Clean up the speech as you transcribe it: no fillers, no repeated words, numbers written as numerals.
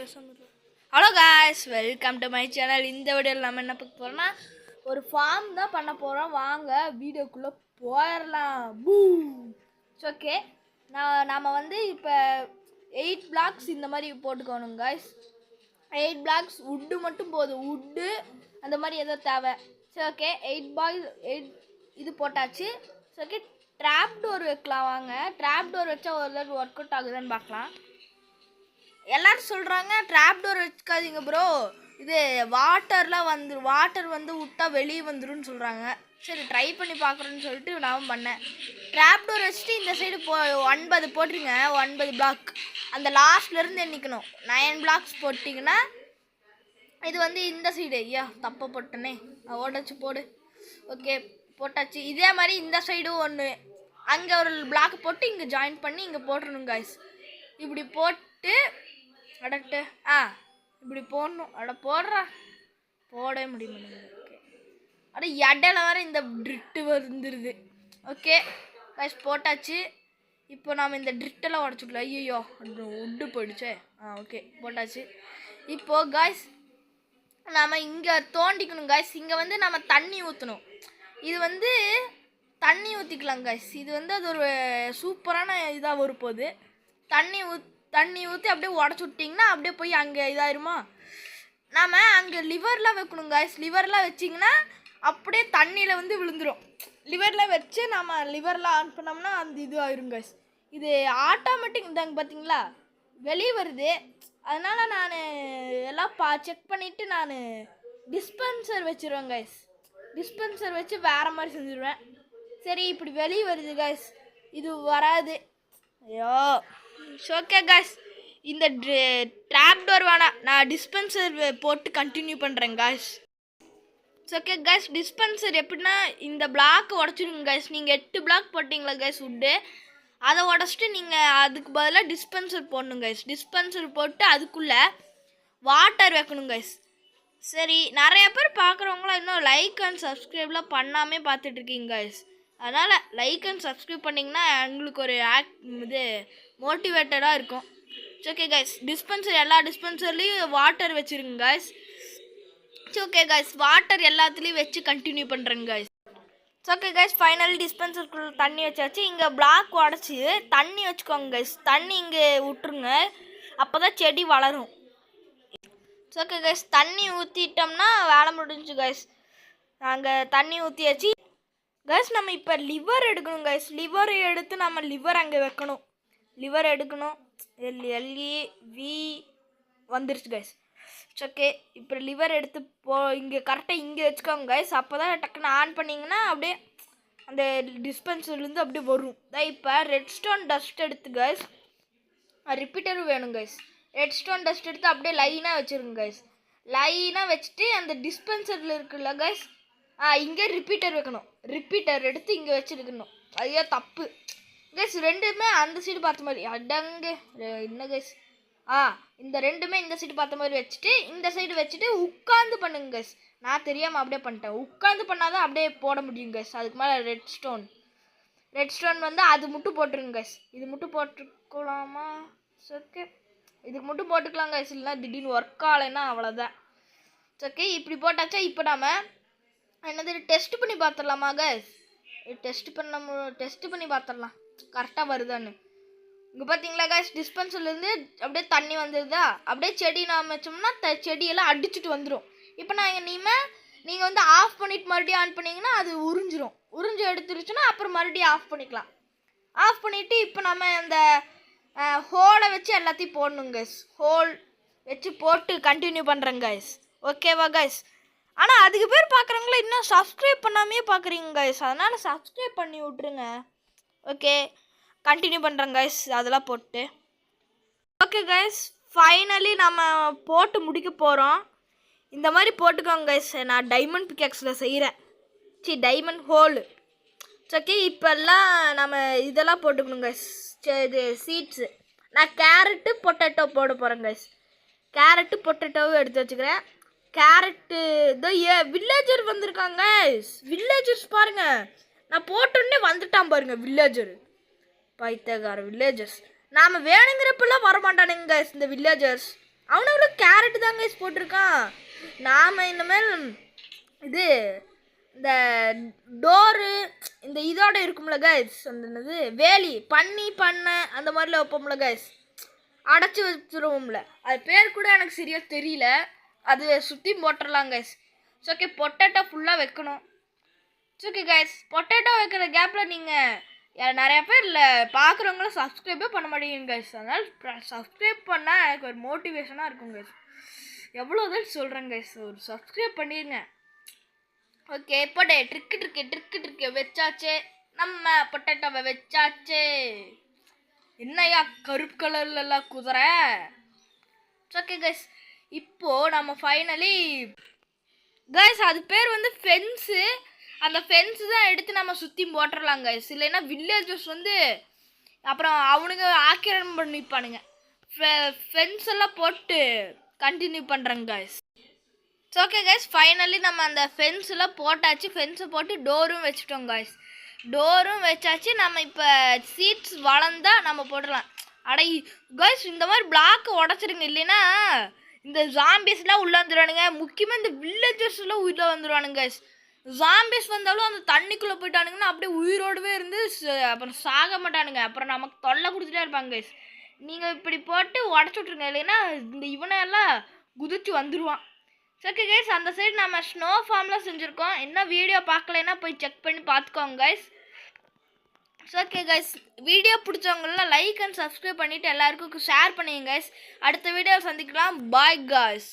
Hello guys, welcome to my channel. இந்த வீடியோவில் நம்ம என்ன பார்க்க போகிறோம்னா ஒரு ஃபார்ம் தான் பண்ண போகிறோம். வாங்க வீடியோக்குள்ளே போயிடலாம். ஓகே, நாம் வந்து இப்போ 8 பிளாக்ஸ் இந்த மாதிரி போட்டுக்கணும் காய்ஸ். 8 பிளாக்ஸ் வுட்டு மட்டும் போதும். வுட்டு அந்த மாதிரி ஏதோ தேவை. சரி, ஓகே, 8 இது போட்டாச்சு. சரி, ஓகே, ட்ராப் டோர் வைக்கலாம். வாங்க, ட்ராப் டோர் வச்சா ஒரு ஒர்க் அவுட் ஆகுதுன்னு பார்க்கலாம். எல்லாரும் சொல்கிறாங்க ட்ராப் டோர் வச்சுக்காதீங்க ப்ரோ, இது வாட்டர் வந்து விட்டா வெளியே வந்துடும் சொல்கிறாங்க. சரி, ட்ரை பண்ணி பார்க்குறேன்னு சொல்லிட்டு நான் பண்ணேன். ட்ராப் டோர் வச்சுட்டு இந்த சைடு 9 போட்டுருங்க. 9 பிளாக் அந்த லாஸ்ட்லேருந்து எண்ணிக்கணும். 9 பிளாக்ஸ் போட்டிங்கன்னா இது வந்து இந்த சைடு. ஐயா, தப்பை போட்டனே, ஓடச்சு போடு. ஓகே, போட்டாச்சு. இதே மாதிரி இந்த சைடும் ஒன்று அங்கே ஒரு பிளாக் போட்டு இங்கே ஜாயின் பண்ணி இங்கே போட்டுருணும் காய்ஸ். இப்படி போட்டு அடட்டு இப்படி போடணும். போடுறா, போடவே முடிய மாட்டேங்குது. ஓகே, இடையில வேறு இந்த ட்ரிட்டு வந்துடுது. ஓகே காய்ஸ், போட்டாச்சு. இப்போ நாம் இந்த ட்ரிட்டெல்லாம் உடச்சிக்கலாம். ஐயோ, உட்டு போயிடுச்சே. ஓகே, போட்டாச்சு. இப்போது காய்ஸ் நாம் இங்கே தோண்டிக்கணும் காய்ஸ். இங்கே வந்து நம்ம தண்ணி ஊற்றணும். இது வந்து தண்ணி ஊற்றிக்கலாம் காய்ஸ். இது வந்து அது ஒரு சூப்பரான இதாக வரப்போகுது. தண்ணி ஊற்றி அப்படியே உடச்சி விட்டிங்கன்னா அப்படியே போய் அங்கே இதாயிருமா. நாம் அங்கே லிவர்லாம் வைக்கணும் காய்ஸ். லிவர்லாம் வச்சிங்கன்னா அப்படியே தண்ணியில் வந்து விழுந்துடும். லிவர்லாம் வச்சு நம்ம லிவர்லாம் ஆன் பண்ணோம்னா அந்த இது ஆயிரும் காய்ஸ். இது ஆட்டோமேட்டிக் தாங்க, பார்த்தீங்களா, வெளியே வருது. அதனால் நான் எல்லாம் செக் பண்ணிவிட்டு நான் டிஸ்பென்சர் வச்சுருவேன் காய்ஸ். டிஸ்பென்சர் வச்சு வேறு மாதிரி செஞ்சுருவேன். சரி, இப்படி வெளியே வருது காய்ஸ், இது வராது. ஐயோ, ஓகே காய்ஸ், இந்த ட்ராப் டோர் வேணாம், நான் டிஸ்பென்சர் போட்டு கண்டினியூ பண்ணுறேன் காய்ஸ். ஓகே காய்ஸ், டிஸ்பென்சர் எப்படின்னா இந்த பிளாக் உடச்சிருங்க காய்ஸ். நீங்கள் 8 பிளாக் போட்டிங்களா காய்ஸ் வுட்டு, அதை உடச்சிட்டு நீங்கள் அதுக்கு பதிலாக டிஸ்பென்சர் போடணும் காய்ஸ். டிஸ்பென்சர் போட்டு அதுக்குள்ளே வாட்டர் வைக்கணும் காய்ஸ். சரி, நிறைய பேர் பார்க்குறவங்களாம் இன்னும் லைக் அண்ட் சப்ஸ்கிரைப்லாம் பண்ணாமே பார்த்துட்ருக்கீங்க காய்ஸ். அதனால் லைக் அண்ட் சப்ஸ்கிரைப் பண்ணிங்கன்னா எங்களுக்கு ஒரு இது மோட்டிவேட்டடாக இருக்கும். ஓகே காய்ஸ், டிஸ்பென்சர் எல்லா டிஸ்பென்சர்லேயும் வாட்டர் வச்சுருங்க காய்ஸ். ஓகே காய்ஸ், வாட்டர் எல்லாத்துலேயும் வச்சு கண்டினியூ பண்ணுறேங்க காய்ஸ். ஓகே காய்ஸ், ஃபைனல் டிஸ்பென்சருக்குள்ள தண்ணி வச்சாச்சு. இங்கே பிளாக் உடச்சி தண்ணி வச்சுக்கோங்க காய்ஸ். தண்ணி இங்கே விட்டுருங்க, அப்போ தான் செடி வளரும். ஓகே காய்ஸ், தண்ணி ஊற்றிட்டோம்னா வேலை முடிஞ்சு காய்ஸ். நாங்கள் தண்ணி ஊற்றியாச்சு காய்ஸ். நம்ம இப்போ லிவர் எடுக்கணும் காய்ஸ். லிவர் எடுத்து நம்ம லிவர் அங்கே வைக்கணும். லிவர் எடுக்கணும். LEV வந்துருச்சு காய்ஸ். ஓகே, இப்போ லிவர் எடுத்து இங்கே கரெக்டாக இங்கே வச்சுக்கோங்க காய்ஸ். அப்போ தான் டக்குன்னு ஆன் பண்ணிங்கன்னா அப்படியே அந்த டிஸ்பென்சர்லேருந்து அப்படியே வரும். இப்போ ரெட் ஸ்டோன் டஸ்ட் எடுத்து காய்ஸ், ரிப்பீட்டரும் வேணும் காய்ஸ். ரெட் ஸ்டோன் டஸ்ட் எடுத்து அப்படியே லைனாக வச்சுருங்க காய்ஸ். லைனாக வச்சுட்டு அந்த டிஸ்பென்சரில் இருக்குல்ல காய்ஸ், இங்கே ரிப்பீட்டர் வைக்கணும். ரிப்பீட்டர் எடுத்து இங்கே வச்சுருக்கணும். ஐயோ, தப்பு கைஸ், ரெண்டுமே அந்த சைடு பார்த்த மாதிரி. அடங்கு என்ன கைஸ், இந்த ரெண்டுமே இந்த சைடு பார்த்த மாதிரி வச்சுட்டு இந்த சைடு வச்சுட்டு உட்காந்து பண்ணுங்க கைஸ். நான் தெரியாமல் அப்படியே பண்ணிட்டேன். உட்காந்து பண்ணாதான் அப்படியே போட முடியும் கைஸ். அதுக்கு மேலே ரெட் ஸ்டோன் வந்து அது மட்டும் போட்டுருங்க கைஸ். இது மட்டும் போட்டுக்கலாமா? ஓகே, இதுக்கு மட்டும் போட்டுக்கலாம் கைஸ். இல்லைனா திடீர்னு ஒர்க் ஆகலைன்னா அவ்வளோதான். ஓகே, இப்படி போட்டாச்சா. இப்போ நாம் என்னது டெஸ்ட் பண்ணி பார்த்துடலாமா கைஸ்? டெஸ்ட் பண்ணி பார்த்துடலாம் கரெக்டாக வருதான்னு. இங்கே பார்த்தீங்களா கைஸ், டிஸ்பென்சர்லேருந்து அப்படியே தண்ணி வந்துடுதா. அப்படியே செடி நாம் வச்சோம்னா செடியெல்லாம் அடிச்சுட்டு வந்துடும். இப்போ நீங்கள் வந்து ஆஃப் பண்ணிவிட்டு மறுபடியும் ஆன் பண்ணிங்கன்னா அது உறிஞ்சு எடுத்துருச்சுன்னா அப்புறம் மறுபடியும் ஆஃப் பண்ணிக்கலாம். ஆஃப் பண்ணிவிட்டு இப்போ நம்ம அந்த ஹோலை வச்சு எல்லாத்தையும் போடணும் கைஸ். ஹோல் வச்சு போட்டு கண்டினியூ பண்ணுறேங்க கைஸ். ஓகேவா கைஸ்? ஆனால் அதுக்கு பேர் பார்க்குறவங்களே இன்னும் சப்ஸ்கிரைப் பண்ணாமே பார்க்குறீங்க கைஸ். அதனால் சப்ஸ்கிரைப் பண்ணி விட்ருங்க. ஓகே, கண்டினியூ பண்ணுறேங்க கைஸ் அதெல்லாம் போட்டு. ஓகே கைஸ், ஃபைனலி நம்ம போட்டு முடிக்க போகிறோம். இந்த மாதிரி போட்டுக்கோங்க கைஸ். நான் டைமண்ட் பிக்கேக்ஸில் செய்கிறேன். Diamond hole. ஓகே, இப்போல்லாம் நம்ம இதெல்லாம் போட்டுக்கணும் கைஸ். இது சீட்ஸு. நான் கேரட்டு பொட்டேட்டோ போட போகிறேன் கைஸ். கேரட்டு பொட்டேட்டோவும் எடுத்து வச்சுக்கிறேன். கேரட்டு இதோ வில்லேஜர் வந்திருக்காங்க. வில்லேஜர்ஸ் பாருங்க, நான் போட்டோன்னே வந்துட்டான் பாருங்க வில்லேஜர். பைத்தியக்கார வில்லேஜர்ஸ். நாம் வேணுங்கிறப்பெல்லாம் வரமாட்டானுங்க இந்த வில்லேஜர்ஸ். அவனுங்களும் கேரட் தான் கைஸ் போட்டிருக்கான். நாம் இனிமேல் இது இந்த டோரு இந்த இதோட இருக்கும்ல கைஸ், அந்த என்னது வேலி பண்ணை அந்த மாதிரிலாம் வைப்போம்ல கைஸ், அடைச்சி வச்சுருவோம்ல, அது பேர் கூட எனக்கு சரியாக தெரியல. அது சுற்றி போட்டுடலாம் கைஸ். ஓகே, பொட்டேட்டோ ஃபுல்லாக வைக்கணும். ஓகே கைஸ், பொட்டேட்டோ வைக்கிற கேப்பில் நீங்கள் நிறையா பேர் இல்லை பார்க்குறவங்களும் சப்ஸ்கிரைபே பண்ண மாட்டேங்குங்க கைஸ். அதனால் சப்ஸ்கிரைப் பண்ணால் எனக்கு ஒரு மோட்டிவேஷனாக இருக்கும் கைஸ். எவ்வளோதான் சொல்கிறேன் கைஸ், ஒரு சப்ஸ்கிரைப் பண்ணிடுங்க. ஓகே, இப்போ ட்ரிக்கு வச்சாச்சே, நம்ம பொட்டேட்டோவை வச்சாச்சே. என்னையா கருப்பு கலர்லாம் குதிரை. ஓகே கைஸ், இப்போது நம்ம ஃபைனலி கைஸ் அது பேர் வந்து ஃபென்ஸு. அந்த ஃபென்ஸு தான் எடுத்து நம்ம சுற்றி போட்டுடலாம் கைஸ். இல்லைன்னா வில்லேஜஸ் வந்து அப்புறம் அவனுங்க ஆக்கிரமணம் பண்ணிப்பானுங்க. ஃபென்ஸ் எல்லாம் போட்டு கண்டினியூ பண்ணுறேங்க கைஸ். ஓகே கைஸ், ஃபைனலி நம்ம அந்த ஃபென்ஸெல்லாம் போட்டாச்சு. ஃபென்ஸை போட்டு டோரும் வச்சுட்டோம் கைஸ். டோரும் வச்சாச்சு. நம்ம இப்போ சீட்ஸ் வளர்ந்தா நம்ம போட்டுடலாம். கைஸ் இந்த மாதிரி பிளாக் உடச்சிருங்க, இல்லைன்னா இந்த ஜாம்பிஸ்லாம் உள்ளே வந்துடுவானுங்க. முக்கியமாக இந்த வில்லேஜஸ்லாம் உள்ளே வந்துடுவானுங்க கைஸ். ஜாம்பிஸ் வந்தாலும் அந்த தண்ணிக்குள்ளே போயிட்டானுங்கன்னா அப்படியே உயிரோடவே இருந்து அப்புறம் சாக மாட்டானுங்க. அப்புறம் நமக்கு தொல்லை கொடுத்துட்டே இருப்பாங்க கைஸ். நீங்கள் இப்படி போட்டு உடச்சி விட்ருங்க, இல்லைன்னா இந்த இவனையெல்லாம் குதிச்சு வந்துடுவான். ஓகே கைஸ், அந்த சைடு நம்ம ஸ்னோ ஃபார்ம்லாம் செஞ்சுருக்கோம். என்ன வீடியோ பார்க்கலைன்னா போய் செக் பண்ணி பார்த்துக்கோங்க கைஸ். ஓகே கைஸ், வீடியோ பிடிச்சவங்களாம் லைக் அண்ட் சப்ஸ்கிரைப் பண்ணிவிட்டு எல்லாருக்கும் ஷேர் பண்ணுங்க கைஸ். அடுத்த வீடியோவில் சந்திக்கலாம். Bye guys.